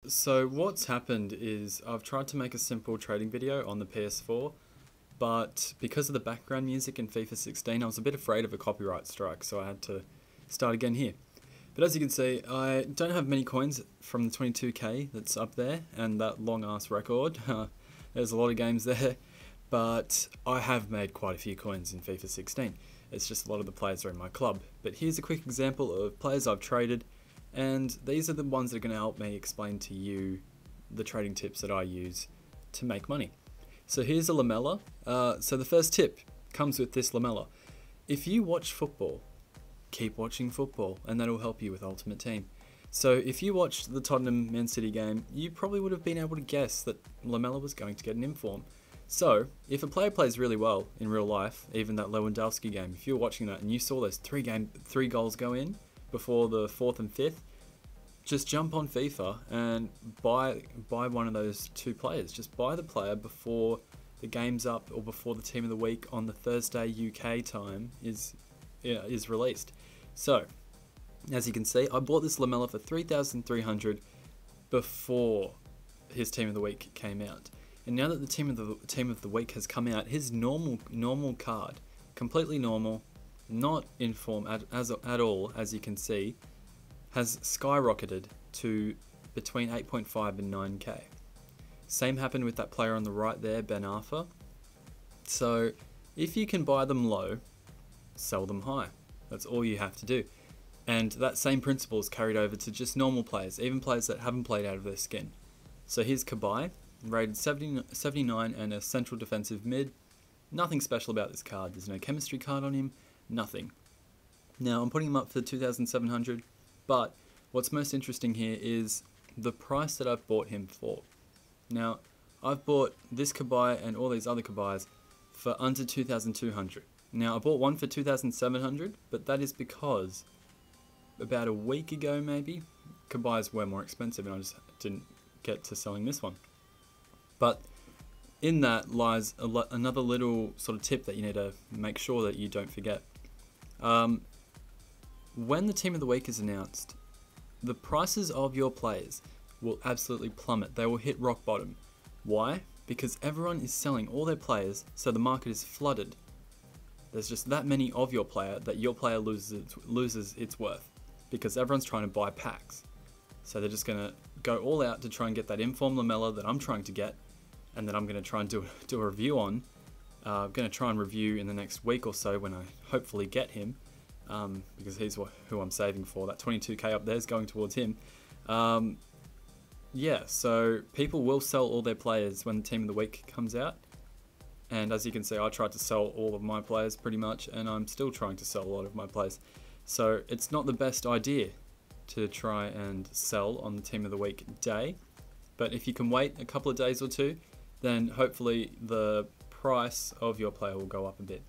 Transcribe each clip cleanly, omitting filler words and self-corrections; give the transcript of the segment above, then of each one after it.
So what's happened is I've tried to make a simple trading video on the PS4, but because of the background music in FIFA 16, I was a bit afraid of a copyright strike, so I had to start again here. But as you can see, I don't have many coins from the 22k that's up there, and that long-ass record. There's a lot of games there, but I have made quite a few coins in FIFA 16. It's just a lot of the players are in my club. But here's a quick example of players I've traded, and these are the ones that are going to help me explain to you the trading tips that I use to make money. So here's a Lamela. So the first tip comes with this Lamela. If you watch football, keep watching football, and that'll help you with Ultimate Team. So if you watched the Tottenham Man City game, you probably would have been able to guess that Lamela was going to get an inform. So if a player plays really well in real life, even that Lewandowski game, if you're watching that and you saw those three goals go in before the 4th and 5th, just jump on FIFA and buy one of those two players. Just buy the player before the game's up or before the team of the week on the Thursday UK time is released. So as you can see, I bought this Lamela for 3,300 before his team of the week came out. And now that the team of the week has come out, his normal card, completely normal, not in form at all, as you can see, has skyrocketed to between 8.5 and 9k. Same happened with that player on the right there, Ben Arthur. So if you can buy them low, sell them high. That's all you have to do. And that same principle is carried over to just normal players, even players that haven't played out of their skin. So here's Cabaye, rated 79 and a central defensive mid. Nothing special about this card. There's no chemistry card on him, nothing. Now I'm putting him up for 2,700, but what's most interesting here is the price that I've bought him for. Now I've bought this Cabaye and all these other Cabayes for under 2,200. Now I bought one for 2,700, but that is because about a week ago maybe, Cabayes were more expensive and I just didn't get to selling this one. But in that lies another little sort of tip that you need to make sure that you don't forget. When the team of the week is announced, the prices of your players will absolutely plummet. They will hit rock bottom. Why? Because everyone is selling all their players, so the market is flooded. There's just that many of your player that your player loses its worth, because everyone's trying to buy packs. So they're just going to go all out to try and get that inform Lamela that I'm trying to get, and that I'm going to try and do a review on. I'm going to try and review in the next week or so when I hopefully get him, because he's who I'm saving for. That 22k up there is going towards him. Yeah, so people will sell all their players when the team of the week comes out. And as you can see, I tried to sell all of my players pretty much, and I'm still trying to sell a lot of my players. So it's not the best idea to try and sell on the team of the week day. But if you can wait a couple of days or two, then hopefully the price of your player will go up a bit.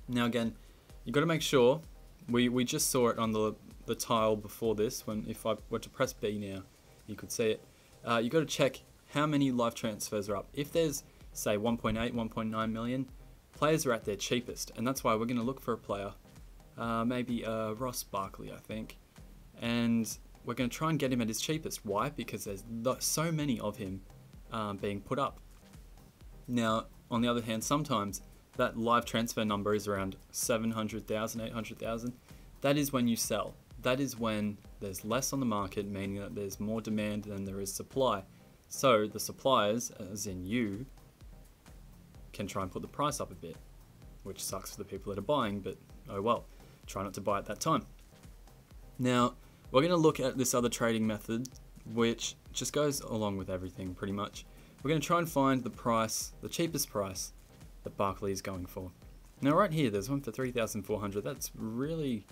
Now again, you've got to make sure, we just saw it on the tile before this, if I were to press B now, you could see it. You've got to check how many live transfers are up. If there's, say, 1.8, 1.9 million, players are at their cheapest, and that's why we're going to look for a player, maybe Ross Barkley, I think, and we're going to try and get him at his cheapest. Why? Because there's so many of him being put up. Now, on the other hand, sometimes that live transfer number is around 700,000, 800,000. That is when you sell. That is when there's less on the market, meaning that there's more demand than there is supply. So the suppliers, as in you, can try and put the price up a bit, which sucks for the people that are buying, but oh well, try not to buy at that time. Now, we're going to look at this other trading method, which just goes along with everything pretty much. We're going to try and find the price, the cheapest price that Barkley is going for. Now right here, there's one for 3,400. That's really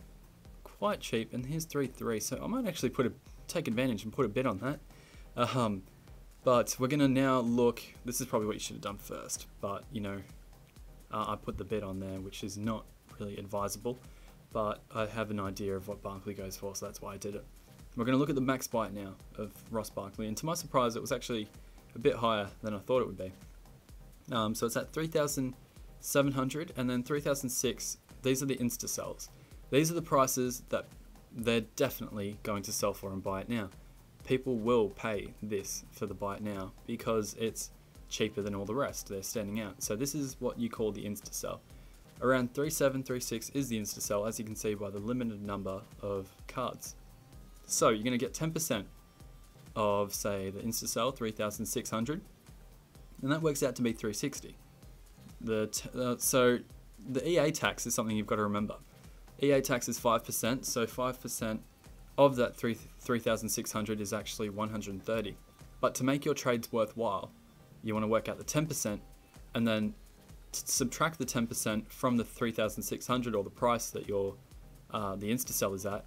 quite cheap, and here's 3.3. So I might actually take advantage and put a bid on that. But we're going to now look. This is probably what you should have done first, but you know, I put the bid on there, which is not really advisable. But I have an idea of what Barkley goes for, so that's why I did it. We're going to look at the max bite now of Ross Barkley, and to my surprise, it was actually a bit higher than I thought it would be. So it's at 3,700, and then 3,006. These are the insta sells. These are the prices that they're definitely going to sell for and buy it now. people will pay this for the buy it now because it's cheaper than all the rest. They're standing out. So this is what you call the insta sell. Around 37, 36 is the insta sell, as you can see by the limited number of cards. So you're going to get 10% of, say, the insta sell, 3,600, and that works out to be 360. So the EA tax is something you've got to remember. EA tax is 5%, so 5% of that 3,600 is actually 130. But to make your trades worthwhile, you want to work out the 10% and then subtract the 10% from the 3,600 or the price that your the insta sell is at,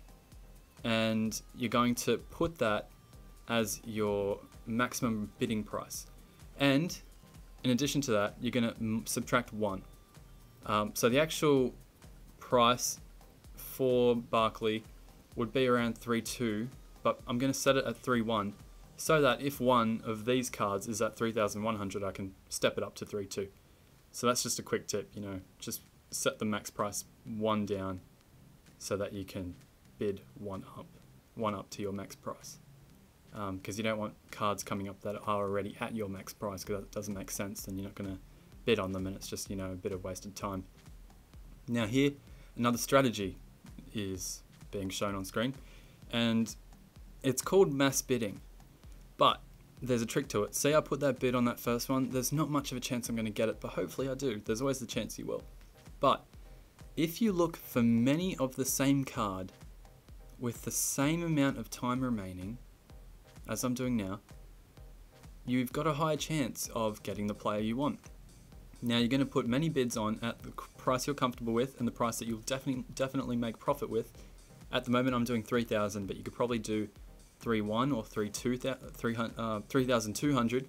and you're going to put that as your maximum bidding price. And in addition to that, you're going to subtract 1. So the actual price for Barkley would be around 3.2, but I'm going to set it at 3.1 so that if one of these cards is at 3,100, I can step it up to 3.2. So that's just a quick tip, you know, just set the max price 1 down so that you can bid 1 up to your max price. Because you don't want cards coming up that are already at your max price, because that doesn't make sense. Then you're not going to bid on them, and it's just, you know, a bit of wasted time. Now here, another strategy is being shown on screen, and it's called mass bidding. But there's a trick to it. See, I put that bid on that first one. There's not much of a chance I'm going to get it, but hopefully I do. There's always the chance you will. But if you look for many of the same card with the same amount of time remaining, as I'm doing now, you've got a higher chance of getting the player you want. Now you're going to put many bids on at the price you're comfortable with and the price that you'll definitely make profit with. At the moment I'm doing 3,000, but you could probably do 3.1 or 3,200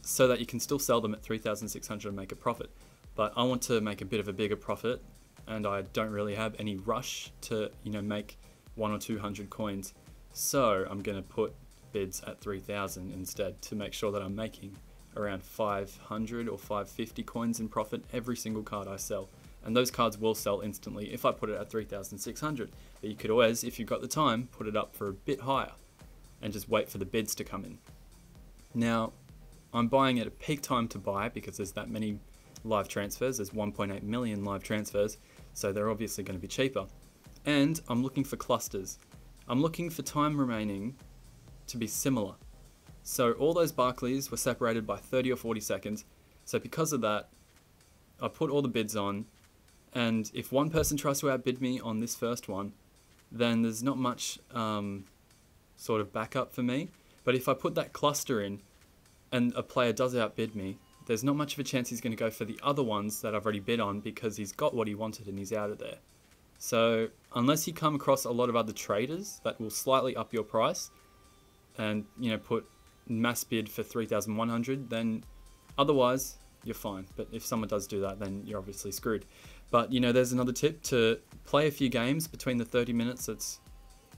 so that you can still sell them at 3,600 and make a profit. But I want to make a bit of a bigger profit, and I don't really have any rush to, you know, make 100 or 200 coins. So I'm going to put bids at 3,000 instead to make sure that I'm making around 500 or 550 coins in profit every single card I sell. And those cards will sell instantly if I put it at 3,600. But you could always, if you've got the time, put it up for a bit higher and just wait for the bids to come in. Now, I'm buying at a peak time to buy because there's that many live transfers. There's 1.8 million live transfers, so they're obviously going to be cheaper. And I'm looking for clusters. I'm looking for time remaining to be similar. So all those Barclays were separated by 30 or 40 seconds. So because of that, I put all the bids on, and if one person tries to outbid me on this first one, then there's not much sort of backup for me. But if I put that cluster in and a player does outbid me, there's not much of a chance he's going to go for the other ones that I've already bid on because he's got what he wanted and he's out of there. So unless you come across a lot of other traders that will slightly up your price and, you know, put mass bid for 3,100, then otherwise you're fine. But if someone does do that, then you're obviously screwed. But, you know, there's another tip: to play a few games between the 30 minutes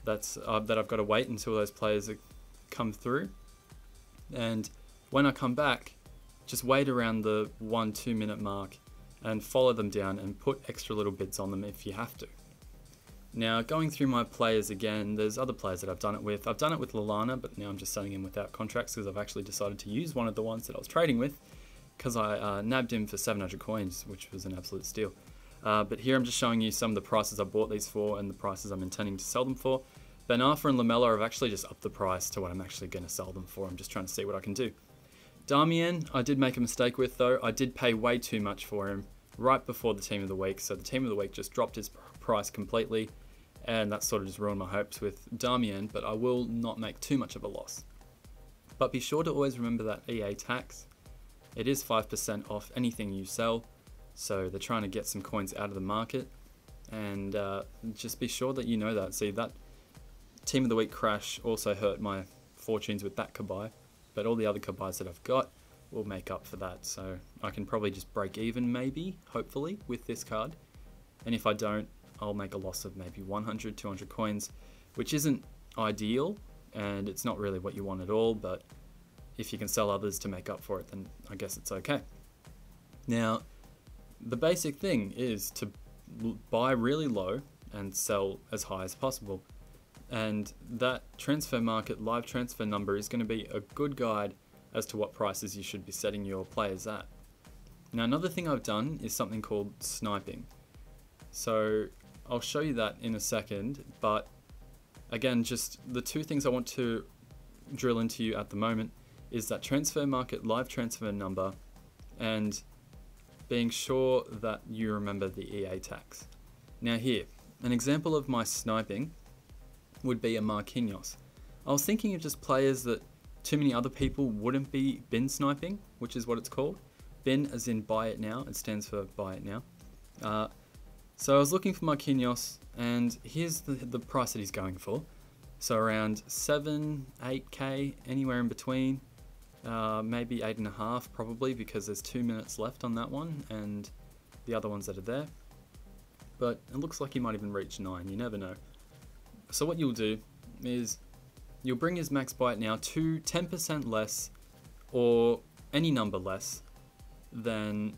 that I've got to wait until those players come through. And when I come back, just wait around the 1-2 minute mark and follow them down and put extra little bits on them if you have to. Now, going through my players again, there's other players that I've done it with. I've done it with Lallana, but now I'm just selling him without contracts because I've actually decided to use one of the ones that I was trading with, because I nabbed him for 700 coins, which was an absolute steal. But here I'm just showing you some of the prices I bought these for and the prices I'm intending to sell them for. Ben Arfa and Lamela, I've actually just upped the price to what I'm actually going to sell them for. I'm just trying to see what I can do. Darmian, I did make a mistake with though. I did pay way too much for him right before the Team of the Week. So the Team of the Week just dropped his price completely, and that sort of just ruined my hopes with Darmian, but I will not make too much of a loss. But be sure to always remember that EA tax. It is 5% off anything you sell, so they're trying to get some coins out of the market, and just be sure that you know that. See, that Team of the Week crash also hurt my fortunes with that Cabaye, but all the other Cabayes that I've got will make up for that, so I can probably just break even, maybe, hopefully, with this card. And if I don't, I'll make a loss of maybe 100, 200 coins, which isn't ideal, and it's not really what you want at all, but if you can sell others to make up for it, then I guess it's okay. Now, the basic thing is to buy really low and sell as high as possible. and that transfer market live transfer number is going to be a good guide as to what prices you should be setting your players at. Now, another thing I've done is something called sniping. So I'll show you that in a second, but again, just the two things I want to drill into you at the moment is that transfer market live transfer number and being sure that you remember the EA tax. Now here, an example of my sniping would be a Marquinhos. I was thinking of just players that too many other people wouldn't be bin sniping, which is what it's called. Bin as in buy it now, it stands for buy it now. So I was looking for Marquinhos, and here's the price that he's going for. So around 7, 8k, anywhere in between, maybe 8.5 probably, because there's 2 minutes left on that one, and the other ones that are there. But it looks like he might even reach 9, you never know. So what you'll do is you'll bring his max buy it now to 10% less, or any number less than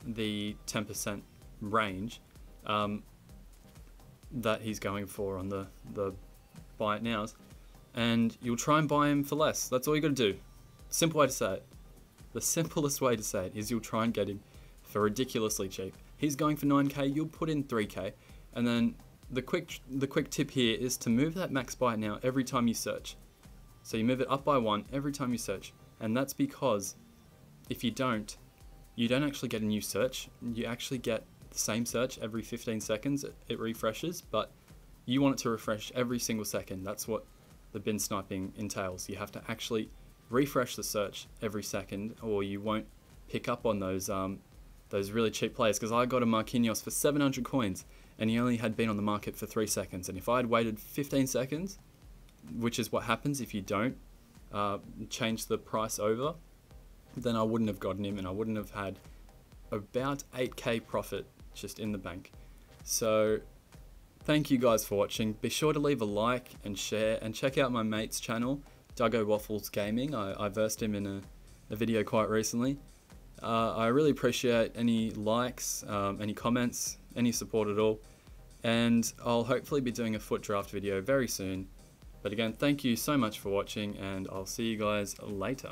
the 10% range that he's going for on the buy it nows, and you'll try and buy him for less. That's all you got to do. Simple way to say it. The simplest way to say it is you'll try and get him for ridiculously cheap. He's going for 9k, you'll put in 3k, and then the quick tip here is to move that max buy it now every time you search. So you move it up by 1 every time you search, and that's because if you don't actually get a new search. You actually get the same search every 15 seconds. It refreshes, but you want it to refresh every single second. That's what the bin sniping entails. You have to actually refresh the search every second, or you won't pick up on those really cheap players. Because I got a Marquinhos for 700 coins, and he only had been on the market for 3 seconds. And if I had waited 15 seconds, which is what happens if you don't change the price over, then I wouldn't have gotten him, and I wouldn't have had about 8k profit just in the bank. So thank you guys for watching. Be sure to leave a like and share, and check out my mate's channel, RBaha Gaming. I versed him in a video quite recently. I really appreciate any likes, any comments, any support at all, and I'll hopefully be doing a FUT draft video very soon. But again, thank you so much for watching, and I'll see you guys later.